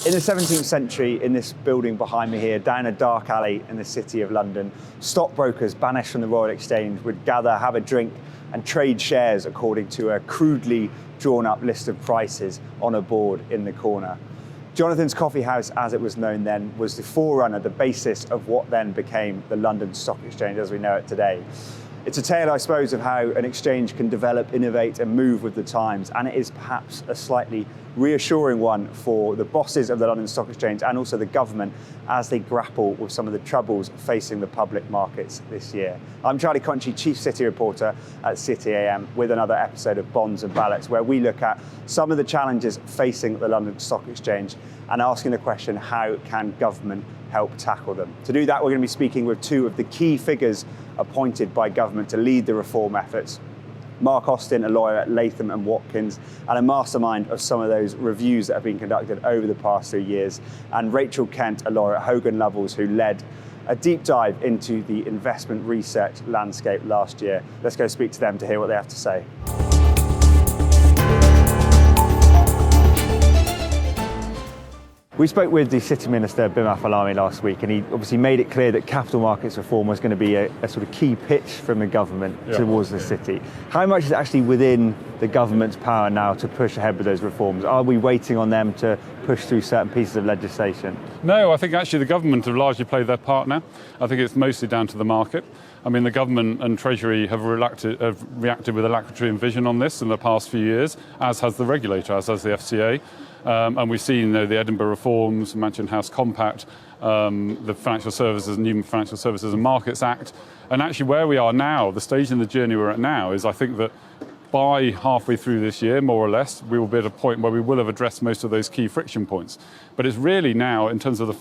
In the 17th century, in this building behind me here, down a dark alley in the City of London, stockbrokers banished from the Royal Exchange would gather, have a drink and trade shares according to a crudely drawn up list of prices on a board in the corner. Jonathan's Coffee House, as it was known then, was the forerunner, the basis of what then became the London Stock Exchange as we know it today. It's a tale, I suppose, of how an exchange can develop, innovate and move with the times, and it is perhaps a slightly reassuring one for the bosses of the London Stock Exchange and also the government as they grapple with some of the troubles facing the public markets this year. I'm Charlie Conchie, Chief City Reporter at City A.M. with another episode of Bonds and Ballots, where we look at some of the challenges facing the London Stock Exchange and asking the question, how can government help tackle them? To do that, we're going to be speaking with two of the key figures appointed by government to lead the reform efforts. Mark Austin, a lawyer at Latham Watkins, and a mastermind of some of those reviews that have been conducted over the past 3 years, and Rachel Kent, a lawyer at Hogan Lovells, who led a deep dive into the investment research landscape last year. Let's go speak to them to hear what they have to say. We spoke with the City Minister, Bima Falami, last week, and he obviously made it clear that capital markets reform was going to be a sort of key pitch from the government towards the city. How much is actually within the government's power now to push ahead with those reforms? Are we waiting on them to push through certain pieces of legislation? No, I think actually the government have largely played their part now. I think it's mostly down to the market. I mean, the government and Treasury have reacted with alacrity and vision on this in the past few years, as has the regulator, as has the FCA. And we've seen the Edinburgh reforms, Mansion House Compact, the Financial Services, New Financial Services and Markets Act. And actually where we are now, the stage in the journey we're at now, is I think that by halfway through this year, more or less, we will be at a point where we will have addressed most of those key friction points. But it's really now, in terms of the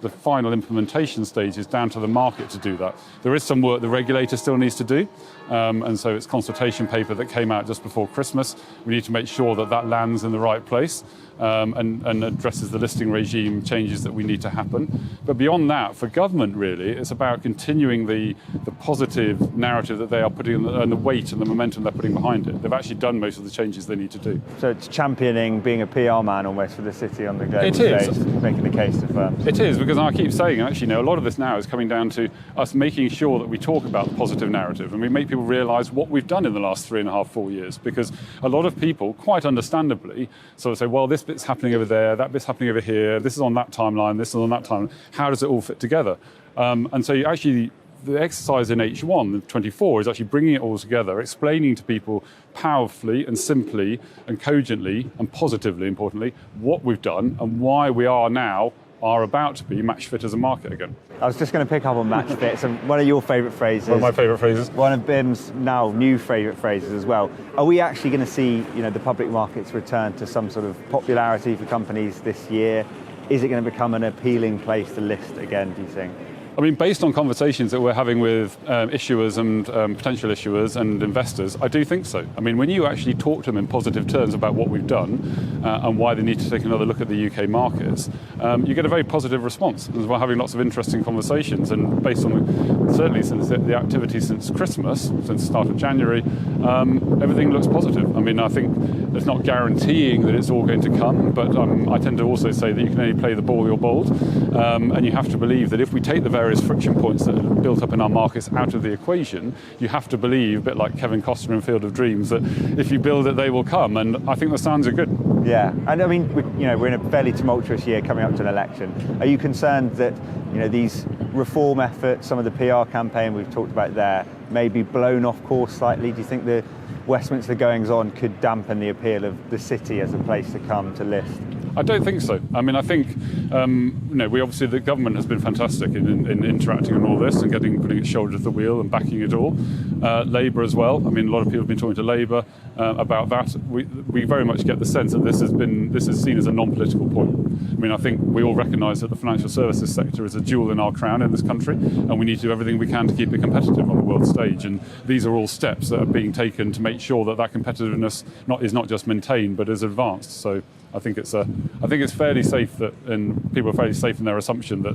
final implementation stages, down to the market to do that. There is some work the regulator still needs to do, and so it's consultation paper that came out just before Christmas. We need to make sure that that lands in the right place and addresses the listing regime changes that we need to happen. But beyond that, for government, really, it's about continuing the positive narrative that they are putting and the weight and the momentum they're putting behind it. They've actually done most of the changes they need to do. So it's championing, being a PR man almost for the city on the global stage, making the case to firms. It is, because I keep saying, actually, a lot of this now is coming down to us making sure that we talk about the positive narrative and we make people realise what we've done in the last 3.5, 4 years. Because a lot of people, quite understandably, sort of say, well, this bit's happening over there, that bit's happening over here, this is on that timeline, this is on that timeline. How does it all fit together? And so the exercise in H1, 24, is actually bringing it all together, explaining to people powerfully and simply and cogently and positively, importantly, what we've done and why we are about to be match fit as a market again. I was just going to pick up on match fit. So one of your favourite phrases. One of my favourite phrases. One of BIM's now new favourite phrases as well. Are we actually going to see, the public markets return to some sort of popularity for companies this year? Is it going to become an appealing place to list again, do you think? I mean, based on conversations that we're having with issuers and potential issuers and investors, I do think so. I mean, when you actually talk to them in positive terms about what we've done and why they need to take another look at the UK markets, you get a very positive response. And we're having lots of interesting conversations, and based on certainly since the activity since Christmas, since the start of January, everything looks positive. I mean, I think it's not guaranteeing that it's all going to come, but I tend to also say that you can only play the ball you're bowled, and you have to believe that if we take the various friction points that are built up in our markets out of the equation, you have to believe, a bit like Kevin Costner in Field of Dreams, that if you build it, they will come. And I think the signs are good. Yeah, and I mean, we're in a fairly tumultuous year coming up to an election. Are you concerned that these reform efforts, some of the PR campaign we've talked about there, may be blown off course slightly? Do you think the Westminster goings-on could dampen the appeal of the city as a place to come to list? I don't think so. I mean, I think, the government has been fantastic in interacting on all this and putting its shoulder to the wheel and backing it all. Labour as well. I mean, a lot of people have been talking to Labour about that. We very much get the sense that this is seen as a non-political point. I mean, I think we all recognise that the financial services sector is a jewel in our crown in this country, and we need to do everything we can to keep it competitive on the world stage. And these are all steps that are being taken to make sure that competitiveness is not just maintained but is advanced. So I think it's fairly safe and people are fairly safe in their assumption that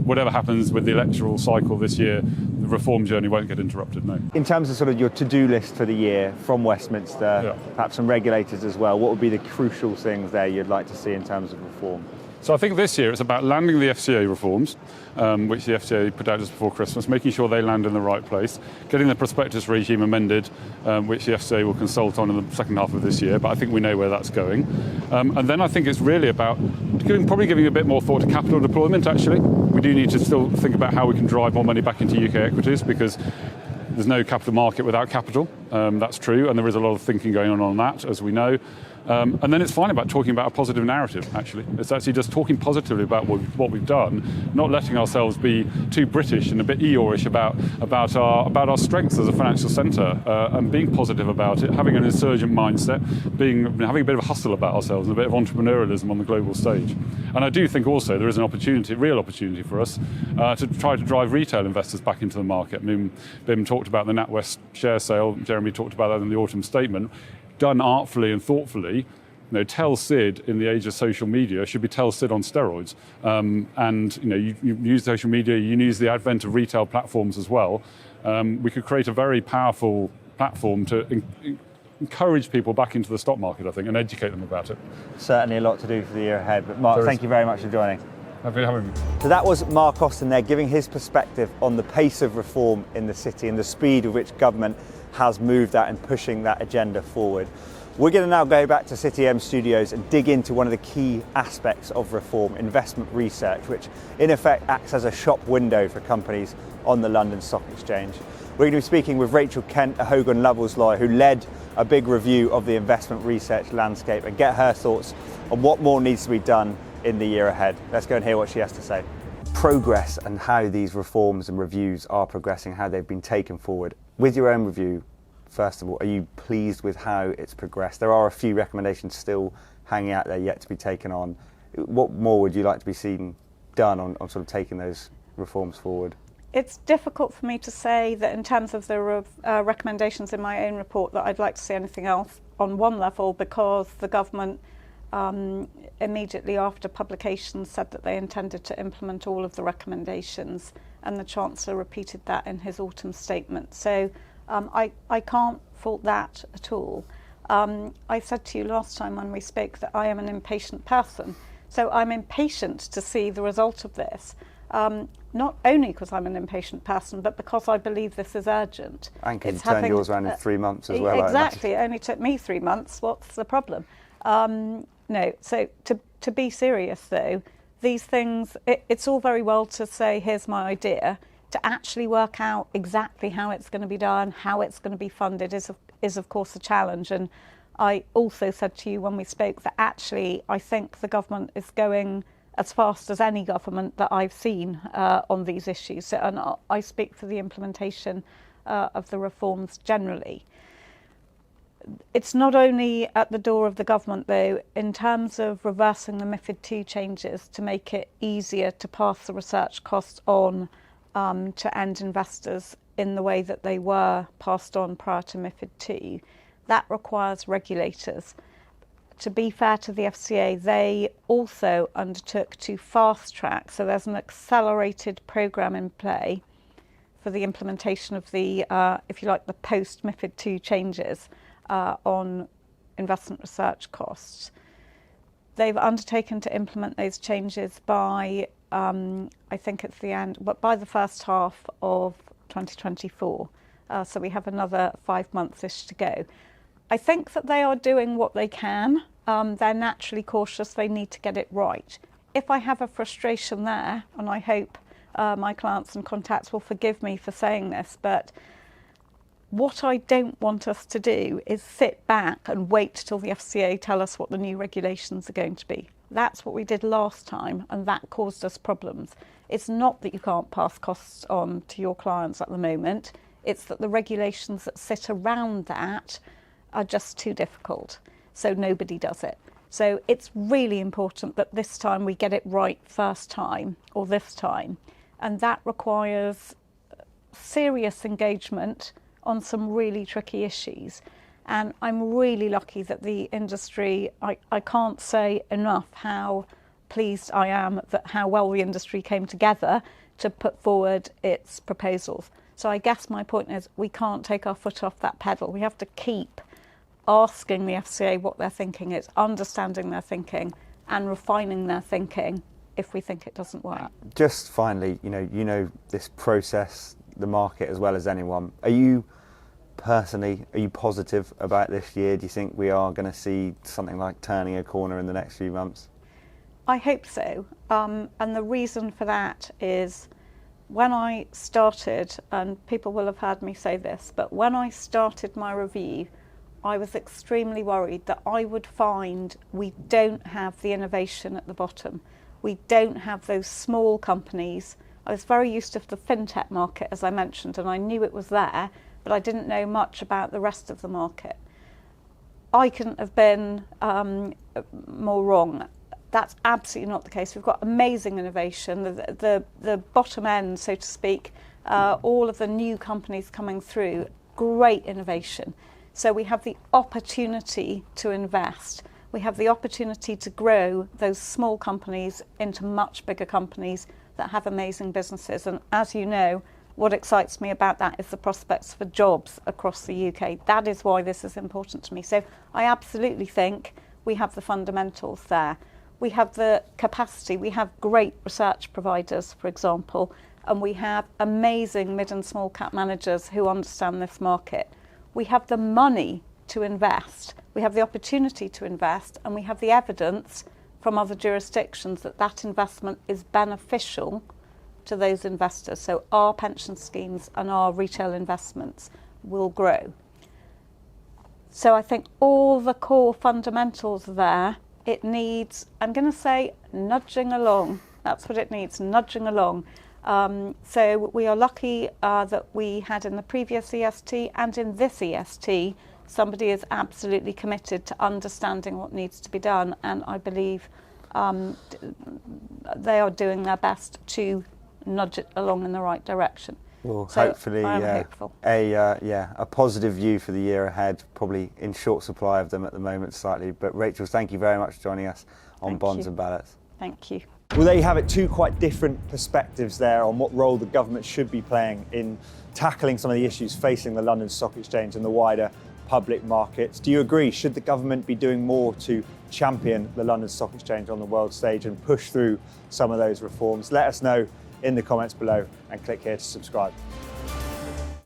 whatever happens with the electoral cycle this year, the reform journey won't get interrupted, no. In terms of sort of your to-do list for the year from Westminster, perhaps some regulators as well, what would be the crucial things there you'd like to see in terms of reform? So I think this year it's about landing the FCA reforms, which the FCA put out just before Christmas, making sure they land in the right place, getting the prospectus regime amended, which the FCA will consult on in the second half of this year, but I think we know where that's going. And then I think it's really about probably giving a bit more thought to capital deployment, actually. We do need to still think about how we can drive more money back into UK equities, because there's no capital market without capital. That's true, and there is a lot of thinking going on that, as we know. And then it's fine about talking about a positive narrative, actually. It's actually just talking positively about what we've done, not letting ourselves be too British and a bit Eeyore-ish about our strengths as a financial centre, and being positive about it, having an insurgent mindset, having a bit of a hustle about ourselves and a bit of entrepreneurialism on the global stage. And I do think also there is an opportunity, real opportunity for us to try to drive retail investors back into the market. I mean, Bim talked about the NatWest share sale, Jeremy talked about that in the autumn statement. Done artfully and thoughtfully, tell Sid in the age of social media should be tell Sid on steroids. And you use social media, you use the advent of retail platforms as well. We could create a very powerful platform to encourage people back into the stock market, I think, and educate them about it. Certainly a lot to do for the year ahead. But Mark, thank you very much for joining. Happy having me. So that was Mark Austin there, giving his perspective on the pace of reform in the city and the speed with which government has moved that and pushing that agenda forward. We're going to now go back to City A.M studios and dig into one of the key aspects of reform, investment research, which in effect acts as a shop window for companies on the London Stock Exchange. We're going to be speaking with Rachel Kent, a Hogan Lovells lawyer who led a big review of the investment research landscape, and get her thoughts on what more needs to be done in the year ahead. Let's go and hear what she has to say. Progress and how these reforms and reviews are progressing, how they've been taken forward. With your own review, first of all, are you pleased with how it's progressed? There are a few recommendations still hanging out there yet to be taken on. What more would you like to be seen done on sort of taking those reforms forward? It's difficult for me to say that in terms of the recommendations in my own report that I'd like to see anything else on one level, because the government immediately after publication said that they intended to implement all of the recommendations, and the Chancellor repeated that in his autumn statement. So I can't fault that at all. I said to you last time when we spoke that I am an impatient person. So I'm impatient to see the result of this, not only because I'm an impatient person, but because I believe this is urgent. And can you turn yours around in 3 months as well? Exactly, it only took me 3 months. What's the problem? No, so to be serious though, these things, it's all very well to say, here's my idea. To actually work out exactly how it's going to be done, how it's going to be funded is of course a challenge. And I also said to you when we spoke that actually I think the government is going as fast as any government that I've seen on these issues. So, and I speak for the implementation of the reforms generally. It's not only at the door of the government though, in terms of reversing the MiFID II changes to make it easier to pass the research costs on to end investors in the way that they were passed on prior to MiFID II. That requires regulators. To be fair to the FCA, they also undertook to fast track, so there's an accelerated programme in play for the implementation of the, if you like, the post-MiFID II changes on investment research costs. They've undertaken to implement those changes by, I think it's the end, but by the first half of 2024. So we have another 5 months-ish to go. I think that they are doing what they can. They're naturally cautious. They need to get it right. If I have a frustration there, and I hope my clients and contacts will forgive me for saying this, but what I don't want us to do is sit back and wait till the FCA tell us what the new regulations are going to be. That's what we did last time, and that caused us problems. It's not that you can't pass costs on to your clients at the moment. It's that the regulations that sit around that are just too difficult, so nobody does it. So it's really important that this time we get it right first time, or this time, and that requires serious engagement on some really tricky issues. And I'm really lucky that the industry, I can't say enough how pleased I am that how well the industry came together to put forward its proposals. So I guess my point is we can't take our foot off that pedal. We have to keep asking the FCA what their thinking is, understanding their thinking, and refining their thinking if we think it doesn't work. Just finally, you know this process, the market as well as anyone. Are you positive about this year? Do you think we are going to see something like turning a corner in the next few months? I hope so. And the reason for that is when I started, and people will have heard me say this, but when I started my review, I was extremely worried that I would find we don't have the innovation at the bottom. We don't have those small companies. I was very used to the fintech market, as I mentioned, and I knew it was there, but I didn't know much about the rest of the market. I couldn't have been more wrong. That's absolutely not the case. We've got amazing innovation, the bottom end, so to speak, all of the new companies coming through, great innovation. So we have the opportunity to invest. We have the opportunity to grow those small companies into much bigger companies that have amazing businesses. And as you know, what excites me about that is the prospects for jobs across the UK. That is why this is important to me. So I absolutely think we have the fundamentals there. We have the capacity. We have great research providers, for example, and we have amazing mid and small cap managers who understand this market. We have the money to invest. We have the opportunity to invest, and we have the evidence from other jurisdictions that that investment is beneficial to those investors. So our pension schemes and our retail investments will grow. So I think all the core fundamentals are there. It needs, I'm going to say, nudging along. That's what it needs, nudging along. So we are lucky that we had in the previous EST and in this EST, somebody is absolutely committed to understanding what needs to be done, and I believe they are doing their best to nudge it along in the right direction. Well, so hopefully hopeful. a positive view for the year ahead, probably in short supply of them at the moment slightly. But Rachel, thank you very much for joining us on Bonds and Ballots. Thank you. Well, there you have it, two quite different perspectives there on what role the government should be playing in tackling some of the issues facing the London Stock Exchange and the wider public markets. Do you agree? Should the government be doing more to champion the London Stock Exchange on the world stage and push through some of those reforms? Let us know in the comments below and click here to subscribe.